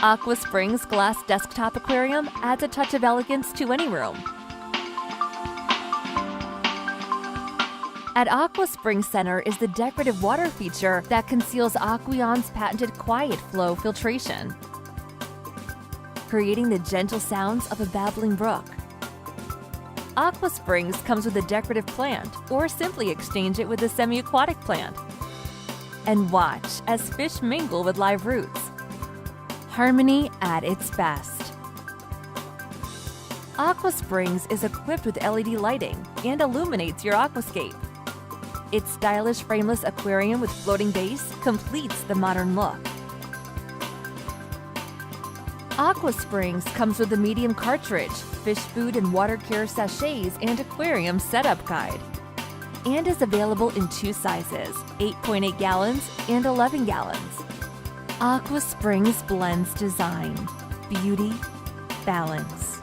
Aqua Springs glass desktop aquarium adds a touch of elegance to any room. At Aqua Springs Center is the decorative water feature that conceals Aqueon's patented quiet flow filtration, creating the gentle sounds of a babbling brook. Aqua Springs comes with a decorative plant, or simply exchange it with a semi-aquatic plant. And watch as fish mingle with live roots. Harmony at its best. Aqua Springs is equipped with LED lighting and illuminates your aquascape. Its stylish frameless aquarium with floating base completes the modern look. Aqua Springs comes with a medium cartridge, fish food and water care sachets, and aquarium setup guide, and is available in 2 sizes, 8.8 gallons and 11 gallons. Aqua Springs blends design, beauty, balance.